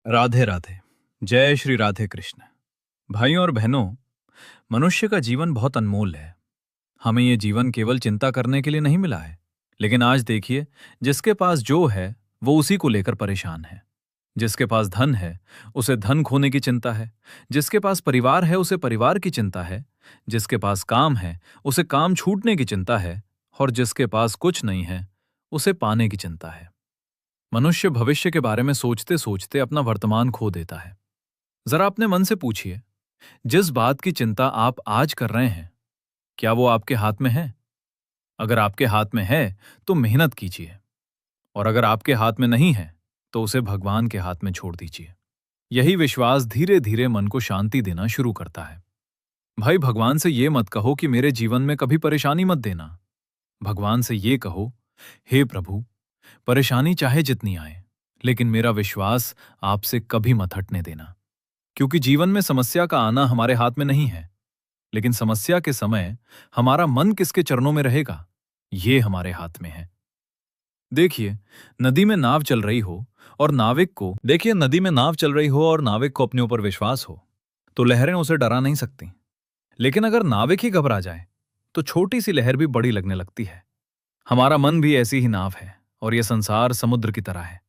राधे राधे। जय श्री राधे कृष्ण। भाइयों और बहनों, मनुष्य का जीवन बहुत अनमोल है। हमें ये जीवन केवल चिंता करने के लिए नहीं मिला है। लेकिन आज देखिए, जिसके पास जो है वो उसी को लेकर परेशान है। जिसके पास धन है उसे धन खोने की चिंता है। जिसके पास परिवार है उसे परिवार की चिंता है। जिसके पास काम है उसे काम छूटने की चिंता है। और जिसके पास कुछ नहीं है उसे पाने की चिंता है। मनुष्य भविष्य के बारे में सोचते सोचते अपना वर्तमान खो देता है। जरा अपने मन से पूछिए, जिस बात की चिंता आप आज कर रहे हैं, क्या वो आपके हाथ में है? अगर आपके हाथ में है तो मेहनत कीजिए, और अगर आपके हाथ में नहीं है तो उसे भगवान के हाथ में छोड़ दीजिए। यही विश्वास धीरे धीरे मन को शांति देना शुरू करता है। भाई, भगवान से ये मत कहो कि मेरे जीवन में कभी परेशानी मत देना। भगवान से ये कहो, हे प्रभु, परेशानी चाहे जितनी आए, लेकिन मेरा विश्वास आपसे कभी मत हटने देना। क्योंकि जीवन में समस्या का आना हमारे हाथ में नहीं है, लेकिन समस्या के समय हमारा मन किसके चरणों में रहेगा, ये हमारे हाथ में है। देखिए, नदी में नाव चल रही हो और नाविक को अपने ऊपर विश्वास हो, तो लहरें उसे डरा नहीं सकती। लेकिन अगर नाविक ही घबरा जाए तो छोटी सी लहर भी बड़ी लगने लगती है। हमारा मन भी ऐसी ही नाव है, और यह संसार समुद्र की तरह है।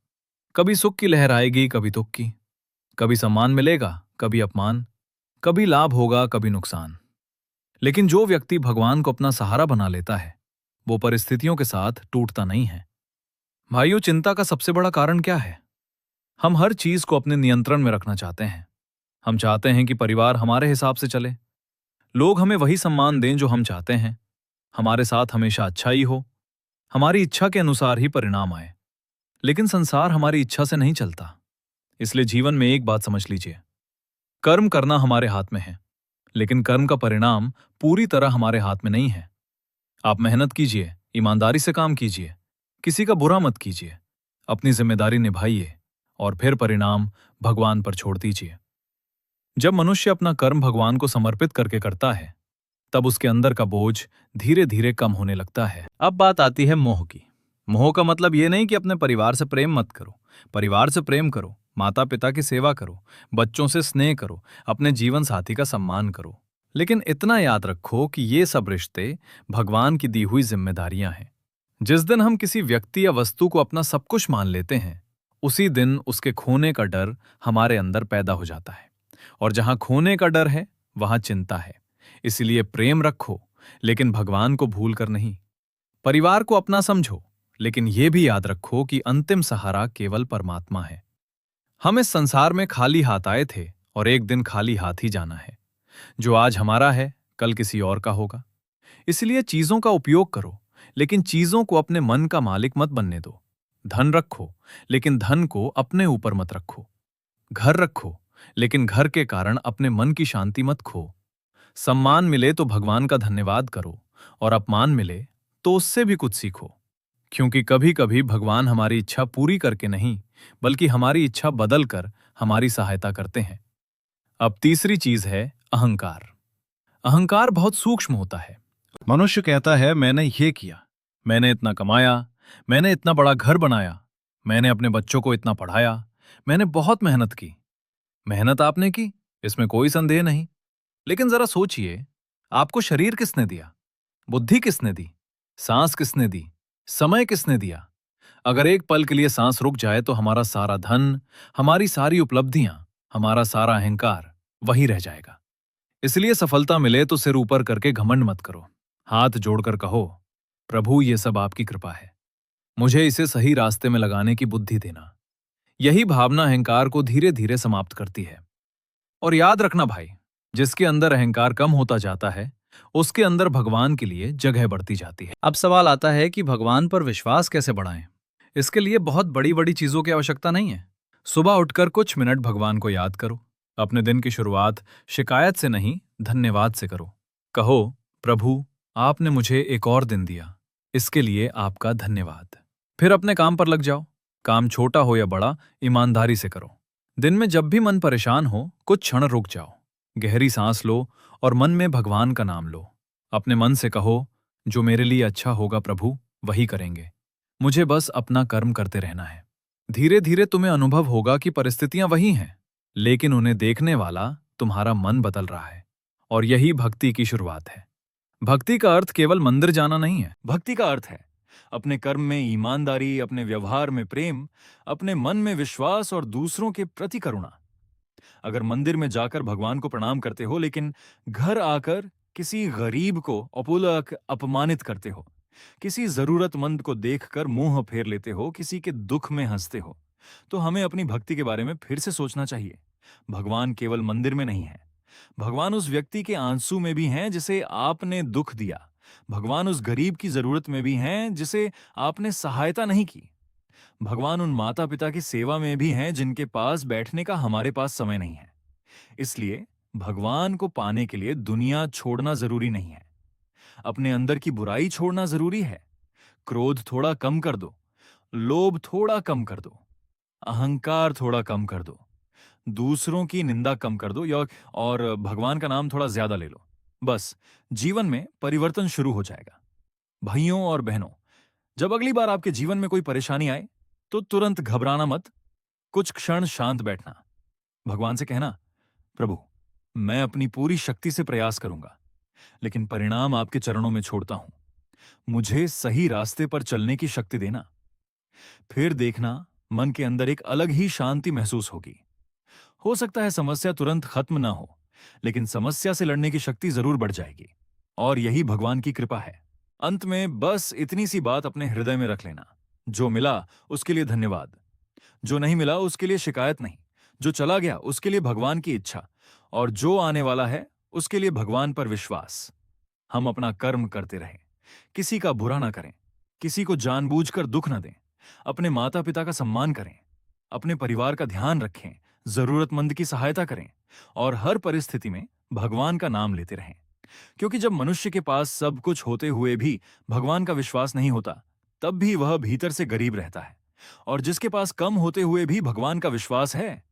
कभी सुख की लहर आएगी, कभी दुख की। कभी सम्मान मिलेगा, कभी अपमान। कभी लाभ होगा, कभी नुकसान। लेकिन जो व्यक्ति भगवान को अपना सहारा बना लेता है, वो परिस्थितियों के साथ टूटता नहीं है। भाइयों, चिंता का सबसे बड़ा कारण क्या है? हम हर चीज को अपने नियंत्रण में रखना चाहते हैं। हम चाहते हैं कि परिवार हमारे हिसाब से चले, लोग हमें वही सम्मान दें जो हम चाहते हैं, हमारे साथ हमेशा अच्छा ही हो, हमारी इच्छा के अनुसार ही परिणाम आए। लेकिन संसार हमारी इच्छा से नहीं चलता। इसलिए जीवन में एक बात समझ लीजिए, कर्म करना हमारे हाथ में है, लेकिन कर्म का परिणाम पूरी तरह हमारे हाथ में नहीं है। आप मेहनत कीजिए, ईमानदारी से काम कीजिए, किसी का बुरा मत कीजिए, अपनी जिम्मेदारी निभाइए, और फिर परिणाम भगवान पर छोड़ दीजिए। जब मनुष्य अपना कर्म भगवान को समर्पित करके करता है, तब उसके अंदर का बोझ धीरे धीरे कम होने लगता है। अब बात आती है मोह की। मोह का मतलब ये नहीं कि अपने परिवार से प्रेम मत करो। परिवार से प्रेम करो, माता पिता की सेवा करो, बच्चों से स्नेह करो, अपने जीवन साथी का सम्मान करो। लेकिन इतना याद रखो कि ये सब रिश्ते भगवान की दी हुई जिम्मेदारियां हैं। जिस दिन हम किसी व्यक्ति या वस्तु को अपना सब कुछ मान लेते हैं, उसी दिन उसके खोने का डर हमारे अंदर पैदा हो जाता है। और जहां खोने का डर है, वहां चिंता है। इसलिए प्रेम रखो, लेकिन भगवान को भूल कर नहीं। परिवार को अपना समझो, लेकिन यह भी याद रखो कि अंतिम सहारा केवल परमात्मा है। हम इस संसार में खाली हाथ आए थे, और एक दिन खाली हाथ ही जाना है। जो आज हमारा है, कल किसी और का होगा। इसलिए चीजों का उपयोग करो, लेकिन चीजों को अपने मन का मालिक मत बनने दो। धन रखो, लेकिन धन को अपने ऊपर मत रखो। घर रखो, लेकिन घर के कारण अपने मन की शांति मत खो। सम्मान मिले तो भगवान का धन्यवाद करो, और अपमान मिले तो उससे भी कुछ सीखो। क्योंकि कभी कभी भगवान हमारी इच्छा पूरी करके नहीं, बल्कि हमारी इच्छा बदल कर हमारी सहायता करते हैं। अब तीसरी चीज है अहंकार। अहंकार बहुत सूक्ष्म होता है। मनुष्य कहता है, मैंने ये किया, मैंने इतना कमाया, मैंने इतना बड़ा घर बनाया, मैंने अपने बच्चों को इतना पढ़ाया, मैंने बहुत मेहनत की। मेहनत आपने की, इसमें कोई संदेह नहीं। लेकिन जरा सोचिए, आपको शरीर किसने दिया? बुद्धि किसने दी? सांस किसने दी? समय किसने दिया? अगर एक पल के लिए सांस रुक जाए तो हमारा सारा धन, हमारी सारी उपलब्धियां, हमारा सारा अहंकार वहीं रह जाएगा। इसलिए सफलता मिले तो सिर ऊपर करके घमंड मत करो। हाथ जोड़कर कहो, प्रभु, ये सब आपकी कृपा है, मुझे इसे सही रास्ते में लगाने की बुद्धि देना। यही भावना अहंकार को धीरे धीरे समाप्त करती है। और याद रखना भाई, जिसके अंदर अहंकार कम होता जाता है, उसके अंदर भगवान के लिए जगह बढ़ती जाती है। अब सवाल आता है कि भगवान पर विश्वास कैसे बढ़ाएं? इसके लिए बहुत बड़ी बड़ी चीजों की आवश्यकता नहीं है। सुबह उठकर कुछ मिनट भगवान को याद करो। अपने दिन की शुरुआत शिकायत से नहीं, धन्यवाद से करो। कहो, प्रभु, आपने मुझे एक और दिन दिया, इसके लिए आपका धन्यवाद। फिर अपने काम पर लग जाओ। काम छोटा हो या बड़ा, ईमानदारी से करो। दिन में जब भी मन परेशान हो, कुछ क्षण रुक जाओ, गहरी सांस लो, और मन में भगवान का नाम लो। अपने मन से कहो, जो मेरे लिए अच्छा होगा प्रभु, वही करेंगे। मुझे बस अपना कर्म करते रहना है। धीरे धीरे तुम्हें अनुभव होगा कि परिस्थितियां वही हैं, लेकिन उन्हें देखने वाला तुम्हारा मन बदल रहा है। और यही भक्ति की शुरुआत है। भक्ति का अर्थ केवल मंदिर जाना नहीं है। भक्ति का अर्थ है अपने कर्म में ईमानदारी, अपने व्यवहार में प्रेम, अपने मन में विश्वास और दूसरों के प्रति करुणा। अगर मंदिर में जाकर भगवान को प्रणाम करते हो लेकिन घर आकर किसी गरीब को अपूर्वक अपमानित करते हो, किसी जरूरतमंद को देखकर मुंह फेर लेते हो, किसी के दुख में हंसते हो, तो हमें अपनी भक्ति के बारे में फिर से सोचना चाहिए। भगवान केवल मंदिर में नहीं है, भगवान उस व्यक्ति के आंसू में भी हैं जिसे आपने दुख दिया। भगवान उस गरीब की जरूरत में भी हैं जिसे आपने सहायता नहीं की। भगवान उन माता पिता की सेवा में भी हैं जिनके पास बैठने का हमारे पास समय नहीं है। इसलिए भगवान को पाने के लिए दुनिया छोड़ना जरूरी नहीं है, अपने अंदर की बुराई छोड़ना जरूरी है। क्रोध थोड़ा कम कर दो, लोभ थोड़ा कम कर दो, अहंकार थोड़ा कम कर दो, दूसरों की निंदा कम कर दो, और भगवान का नाम थोड़ा ज्यादा ले लो। बस जीवन में परिवर्तन शुरू हो जाएगा। भाइयों और बहनों, जब अगली बार आपके जीवन में कोई परेशानी आए तो तुरंत घबराना मत। कुछ क्षण शांत बैठना, भगवान से कहना, प्रभु, मैं अपनी पूरी शक्ति से प्रयास करूंगा, लेकिन परिणाम आपके चरणों में छोड़ता हूं। मुझे सही रास्ते पर चलने की शक्ति देना। फिर देखना, मन के अंदर एक अलग ही शांति महसूस होगी। हो सकता है समस्या तुरंत खत्म ना हो, लेकिन समस्या से लड़ने की शक्ति जरूर बढ़ जाएगी। और यही भगवान की कृपा है। अंत में बस इतनी सी बात अपने हृदय में रख लेना, जो मिला उसके लिए धन्यवाद, जो नहीं मिला उसके लिए शिकायत नहीं, जो चला गया उसके लिए भगवान की इच्छा, और जो आने वाला है उसके लिए भगवान पर विश्वास। हम अपना कर्म करते रहें, किसी का बुरा ना करें, किसी को जानबूझकर दुख न दें, अपने माता पिता का सम्मान करें, अपने परिवार का ध्यान रखें, जरूरतमंद की सहायता करें, और हर परिस्थिति में भगवान का नाम लेते रहें। क्योंकि जब मनुष्य के पास सब कुछ होते हुए भी भगवान का विश्वास नहीं होता, तब भी वह भीतर से गरीब रहता है। और जिसके पास कम होते हुए भी भगवान का विश्वास है,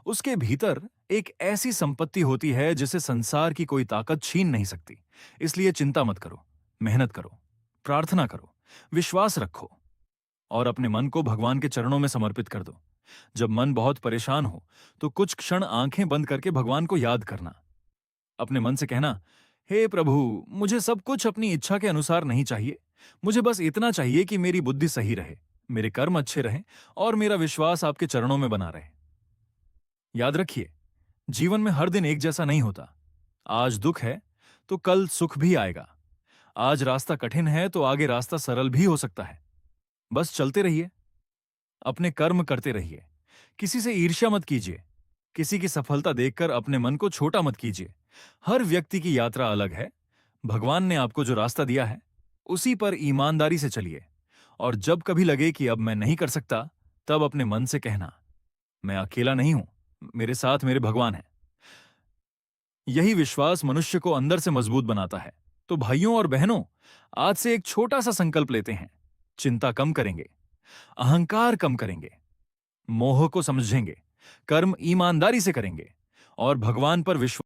उसके भीतर एक ऐसी संपत्ति होती है जिसे संसार की कोई ताकत छीन नहीं सकती। इसलिए चिंता मत करो, मेहनत करो, प्रार्थना करो, विश्वास रखो, और अपने मन को भगवान के चरणों में समर्पित कर दो। जब मन बहुत परेशान हो तो कुछ क्षण आंखें बंद करके भगवान को याद करना। अपने मन से कहना, हे प्रभु, मुझे सब कुछ अपनी इच्छा के अनुसार नहीं चाहिए। मुझे बस इतना चाहिए कि मेरी बुद्धि सही रहे, मेरे कर्म अच्छे रहें, और मेरा विश्वास आपके चरणों में बना रहे। याद रखिए, जीवन में हर दिन एक जैसा नहीं होता। आज दुख है तो कल सुख भी आएगा। आज रास्ता कठिन है तो आगे रास्ता सरल भी हो सकता है। बस चलते रहिए, अपने कर्म करते रहिए, किसी से ईर्ष्या मत कीजिए, किसी की सफलता देखकर अपने मन को छोटा मत कीजिए। हर व्यक्ति की यात्रा अलग है। भगवान ने आपको जो रास्ता दिया है उसी पर ईमानदारी से चलिए, और जब कभी लगे कि अब मैं नहीं कर सकता, तब अपने मन से कहना, मैं अकेला नहीं हूं, मेरे साथ मेरे भगवान हैं। यही विश्वास मनुष्य को अंदर से मजबूत बनाता है। तो भाइयों और बहनों, आज से एक छोटा सा संकल्प लेते हैं। चिंता कम करेंगे, अहंकार कम करेंगे, मोह को समझेंगे, कर्म ईमानदारी से करेंगे, और भगवान पर विश्वास